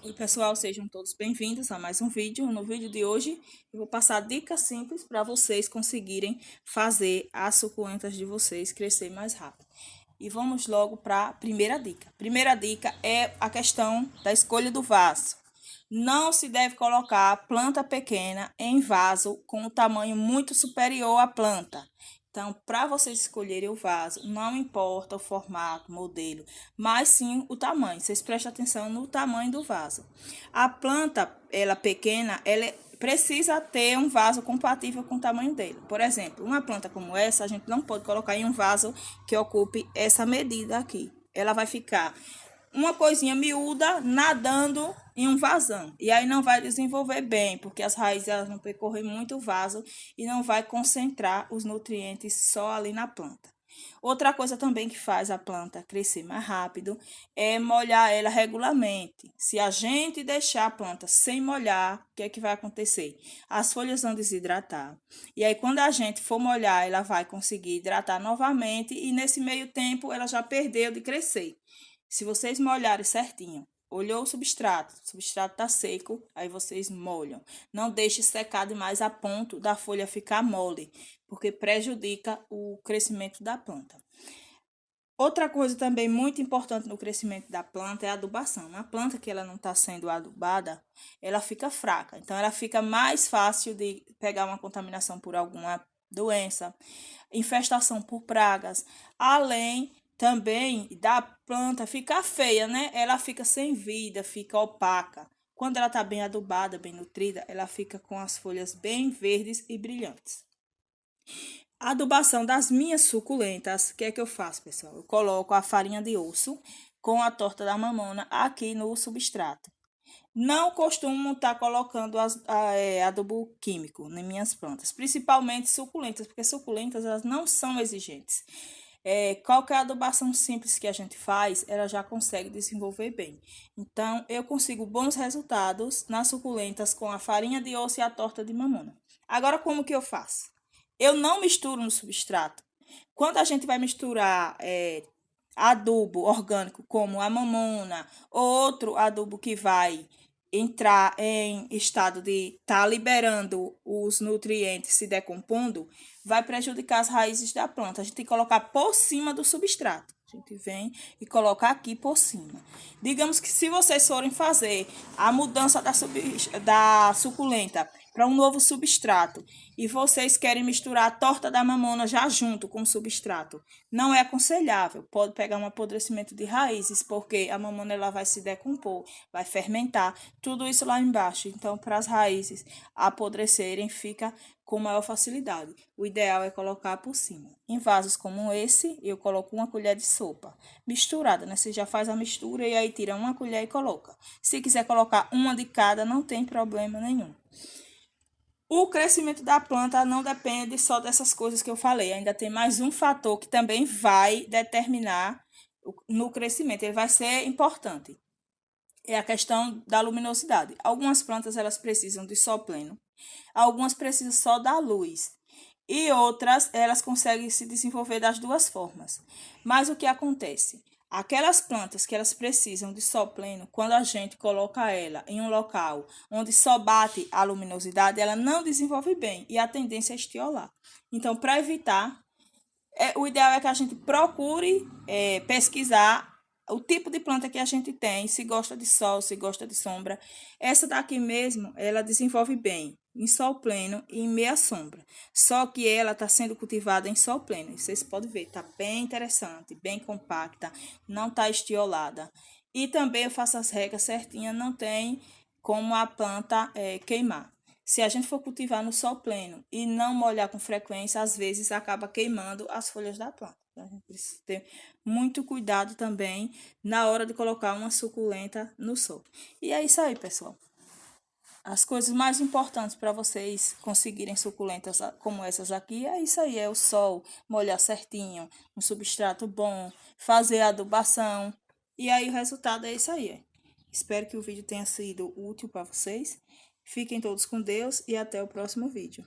Oi pessoal, sejam todos bem-vindos a mais um vídeo. No vídeo de hoje eu vou passar dicas simples para vocês conseguirem fazer as suculentas de vocês crescer mais rápido. E vamos logo para a primeira dica. Primeira dica é a questão da escolha do vaso. Não se deve colocar planta pequena em vaso com um tamanho muito superior à planta. Então, para vocês escolherem o vaso, não importa o formato, modelo, mas sim o tamanho. Vocês prestem atenção no tamanho do vaso. A planta, ela pequena, ela precisa ter um vaso compatível com o tamanho dele. Por exemplo, uma planta como essa, a gente não pode colocar em um vaso que ocupe essa medida aqui. Ela vai ficar uma coisinha miúda nadando em um vasão. E aí não vai desenvolver bem, porque as raízes elas vão percorrer muito o vaso e não vai concentrar os nutrientes só ali na planta. Outra coisa também que faz a planta crescer mais rápido é molhar ela regularmente. Se a gente deixar a planta sem molhar, o que é que vai acontecer? As folhas vão desidratar. E aí, quando a gente for molhar, ela vai conseguir hidratar novamente e nesse meio tempo ela já perdeu de crescer. Se vocês molharem certinho, olhou o substrato está seco, aí vocês molham. Não deixe secar demais a ponto da folha ficar mole, porque prejudica o crescimento da planta. Outra coisa também muito importante no crescimento da planta é a adubação. Uma planta que ela não está sendo adubada, ela fica fraca. Então, ela fica mais fácil de pegar uma contaminação por alguma doença, infestação por pragas, além também da planta ficar feia, né? Ela fica sem vida, fica opaca. Quando ela está bem adubada, bem nutrida, ela fica com as folhas bem verdes e brilhantes. A adubação das minhas suculentas, o que é que eu faço, pessoal? Eu coloco a farinha de osso com a torta da mamona aqui no substrato. Não costumo estar colocando adubo químico nas minhas plantas, principalmente suculentas, porque suculentas elas não são exigentes. Qualquer adubação simples que a gente faz, ela já consegue desenvolver bem. Então, eu consigo bons resultados nas suculentas com a farinha de osso e a torta de mamona. Agora, como que eu faço? Eu não misturo no substrato. Quando a gente vai misturar adubo orgânico, como a mamona, ou outro adubo que vai entrar em estado de estar liberando os nutrientes, se decompondo, vai prejudicar as raízes da planta. A gente tem que colocar por cima do substrato. A gente vem e coloca aqui por cima. Digamos que se vocês forem fazer a mudança da suculenta para um novo substrato e vocês querem misturar a torta da mamona já junto com o substrato, não é aconselhável. Pode pegar um apodrecimento de raízes, porque a mamona ela vai se decompor, vai fermentar, tudo isso lá embaixo. Então, para as raízes apodrecerem, fica com maior facilidade. O ideal é colocar por cima. Em vasos como esse, eu coloco uma colher de sopa misturada, né? Você já faz a mistura e aí tira uma colher e coloca. Se quiser colocar uma de cada, não tem problema nenhum. O crescimento da planta não depende só dessas coisas que eu falei. Ainda tem mais um fator que também vai determinar no crescimento. Ele vai ser importante. É a questão da luminosidade. Algumas plantas elas precisam de sol pleno. Algumas precisam só da luz. E outras elas conseguem se desenvolver das duas formas. Mas o que acontece? Aquelas plantas que elas precisam de sol pleno, quando a gente coloca ela em um local onde só bate a luminosidade, ela não desenvolve bem e a tendência é estiolar. Então, para evitar, o ideal é que a gente procure pesquisar o tipo de planta que a gente tem, se gosta de sol, se gosta de sombra. Essa daqui mesmo, ela desenvolve bem em sol pleno e em meia sombra. Só que ela está sendo cultivada em sol pleno. E vocês podem ver, está bem interessante, bem compacta, não está estiolada. E também eu faço as regas certinhas, não tem como a planta queimar. Se a gente for cultivar no sol pleno e não molhar com frequência, às vezes acaba queimando as folhas da planta. A gente precisa ter muito cuidado também na hora de colocar uma suculenta no sol. E é isso aí, pessoal. As coisas mais importantes para vocês conseguirem suculentas como essas aqui é isso aí, é o sol, molhar certinho, um substrato bom, fazer a adubação. E aí o resultado é isso aí. Espero que o vídeo tenha sido útil para vocês. Fiquem todos com Deus e até o próximo vídeo.